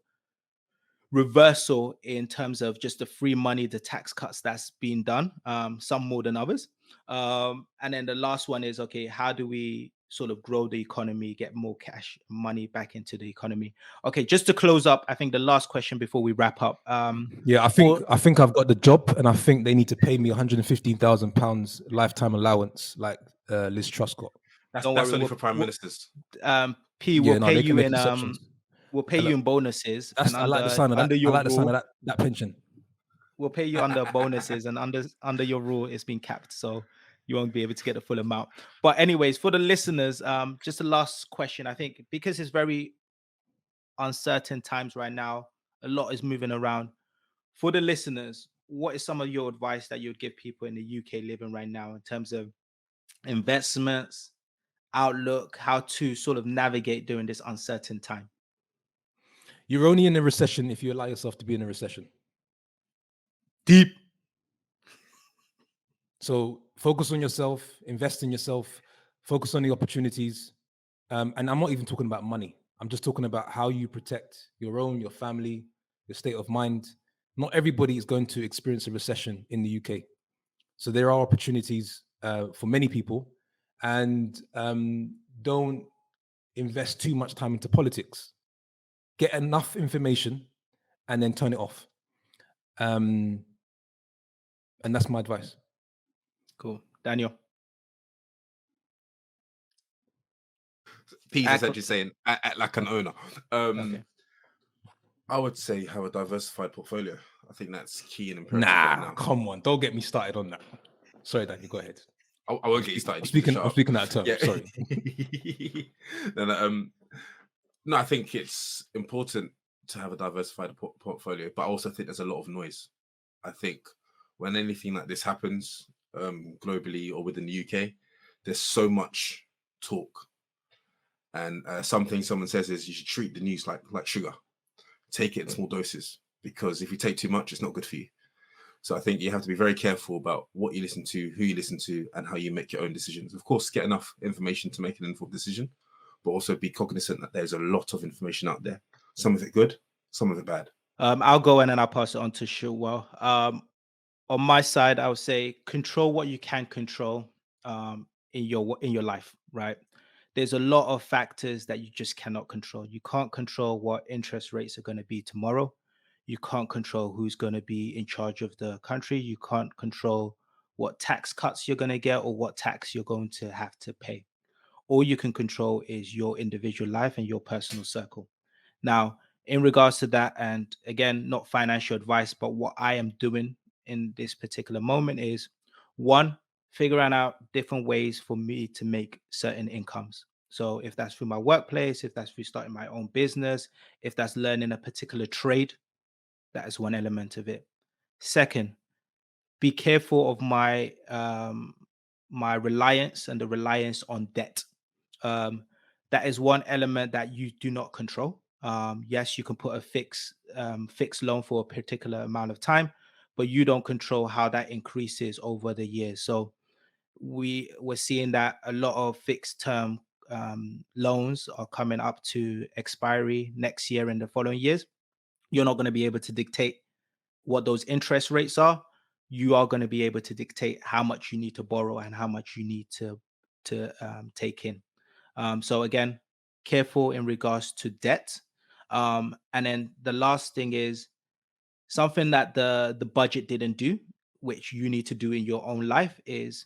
reversal in terms of just the free money, the tax cuts that's being done, some more than others. And then the last one is, okay, how do we sort of grow the economy, get more cash money back into the economy? Okay, just to close up, I think the last question before we wrap up. I think I've got the job, and I think they need to pay me £115,000 lifetime allowance, like Liz Truss got. That's only for prime ministers. P will pay you in we'll pay you in bonuses. And I like the sound of that. I like the sound of that pension. We'll pay you under bonuses, and under your rule, it's been capped, so you won't be able to get the full amount. But anyways, for the listeners, just the last question. I think because it's very uncertain times right now, a lot is moving around. For the listeners, what is some of your advice that you would give people in the UK living right now in terms of investments, outlook, how to sort of navigate during this uncertain time? You're only in a recession if you allow yourself to be in a recession. Deep. So focus on yourself, invest in yourself, Focus on the opportunities. And I'm not even talking about money. I'm just talking about how you protect your own, your family, your state of mind. Not everybody is going to experience a recession in the UK. So there are opportunities for many people. And don't invest too much time into politics. Get enough information and then turn it off. And that's my advice. Cool. Daniel. Pete's Acro- essentially saying, act like an owner. Okay. I would say have a diversified portfolio. I think that's key and imperative right Nah, now. come on. Don't get me started on that. Sorry, Daniel, go ahead. I won't get you started. I'm You can speaking, shut I'm up. speaking out of turn. Yeah. Sorry. No, I think it's important to have a diversified portfolio, but I also think there's a lot of noise. I think when anything like this happens globally or within the UK, there's so much talk. And something someone says is you should treat the news like sugar. Take it in small doses, because if you take too much, it's not good for you. So I think you have to be very careful about what you listen to, who you listen to, and how you make your own decisions. Of course, get enough information to make an informed decision, but also be cognizant that there's a lot of information out there. Some of it good, some of it bad. I'll go and then I'll pass it on to Shilwell. On my side, I would say control what you can control in your life, right? There's a lot of factors that you just cannot control. You can't control what interest rates are going to be tomorrow. You can't control who's going to be in charge of the country. You can't control what tax cuts you're going to get or what tax you're going to have to pay. All you can control is your individual life and your personal circle. Now, in regards to that, and again, not financial advice, but what I am doing in this particular moment is one, figuring out different ways for me to make certain incomes. So if that's through my workplace, if that's through starting my own business, if that's learning a particular trade, that is one element of it. Second, be careful of my reliance and the reliance on debt. That is one element that you do not control. Yes, you can put a fixed loan for a particular amount of time, but you don't control how that increases over the years. So we're seeing that a lot of fixed term loans are coming up to expiry next year and the following years. You're not going to be able to dictate what those interest rates are. You are going to be able to dictate how much you need to borrow and how much you need to take in. So again, careful in regards to debt. And then the last thing is something that the budget didn't do, which you need to do in your own life, is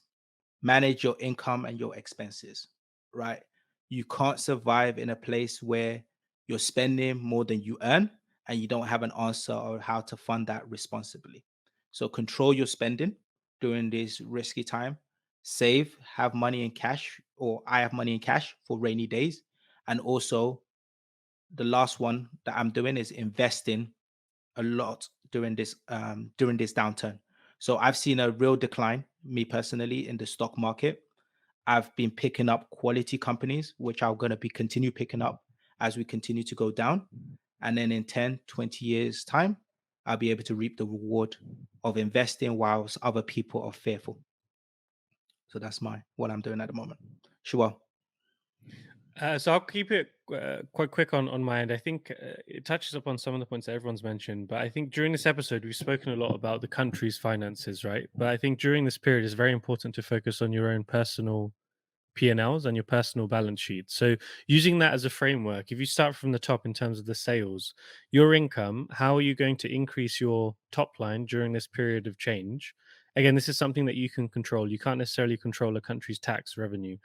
manage your income and your expenses, right? You can't survive in a place where you're spending more than you earn and you don't have an answer on how to fund that responsibly. So control your spending during this risky time. Save, have money in cash, or I have money in cash for rainy days. And also, the last one that I'm doing is investing a lot during this downturn. So I've seen a real decline, me personally, in the stock market. I've been picking up quality companies, which I'm going to be continue picking up as we continue to go down. And then in 10, 20 years time, I'll be able to reap the reward of investing whilst other people are fearful. So that's what I'm doing at the moment. Sure. So I'll keep it quite quick on my end. I think it touches upon some of the points that everyone's mentioned, but I think during this episode we've spoken a lot about the country's finances, right? But I think during this period it's very important to focus on your own personal P&Ls and your personal balance sheet. So using that as a framework, if you start from the top in terms of the sales, your income, how are you going to increase your top line during this period of change? Again, this is something that you can control. You can't necessarily control a country's tax revenue.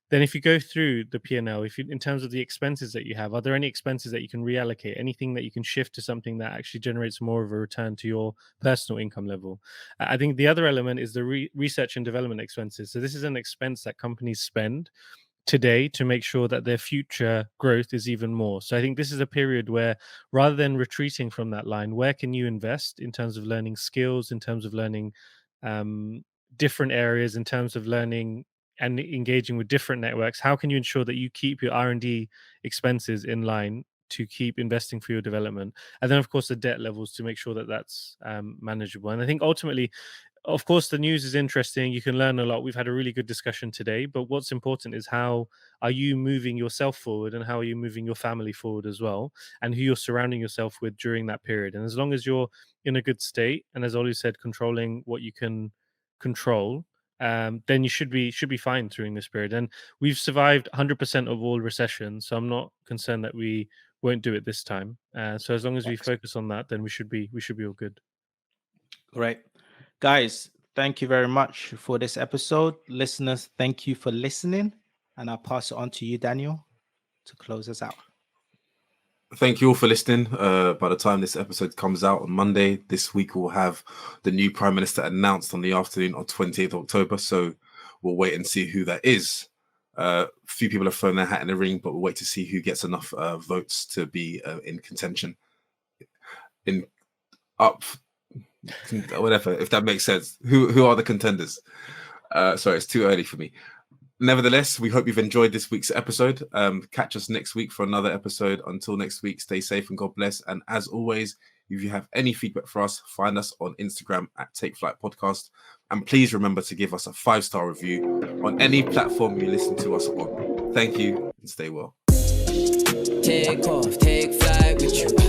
Then if you go through the P&L, if you, in terms of the expenses that you have, are there any expenses that you can reallocate, anything that you can shift to something that actually generates more of a return to your personal income level? I think the other element is the research and development expenses. So this is an expense that companies spend today to make sure that their future growth is even more. So I think this is a period where, rather than retreating from that line, where can you invest in terms of learning skills, in terms of learning different areas, in terms of learning and engaging with different networks? How can you ensure that you keep your R&D expenses in line to keep investing for your development? And then of course the debt levels, to make sure that that's manageable. And I think ultimately of course, the news is interesting. You can learn a lot. We've had a really good discussion today. But what's important is how are you moving yourself forward, and how are you moving your family forward as well, and who you're surrounding yourself with during that period. And as long as you're in a good state, and as Ollie said, controlling what you can control, then you should be fine during this period. And we've survived 100% of all recessions, so I'm not concerned that we won't do it this time. So as long as we focus on that, then we should be all good. Great. Guys, thank you very much for this episode. Listeners, thank you for listening. And I'll pass it on to you, Daniel, to close us out. Thank you all for listening. By the time this episode comes out on Monday, this week we'll have the new Prime Minister announced on the afternoon of 28th October. So we'll wait and see who that is. Few people have thrown their hat in the ring, but we'll wait to see who gets enough votes to be in contention. Whatever, if that makes sense. Who are the contenders? Sorry, it's too early for me. Nevertheless, we hope you've enjoyed this week's episode. Catch us next week for another episode. Until next week, stay safe and God bless. And as always, if you have any feedback for us, find us on Instagram at Take Flight Podcast. And please remember to give us a 5-star review on any platform you listen to us on. Thank you and stay well. Take off, take flight with you.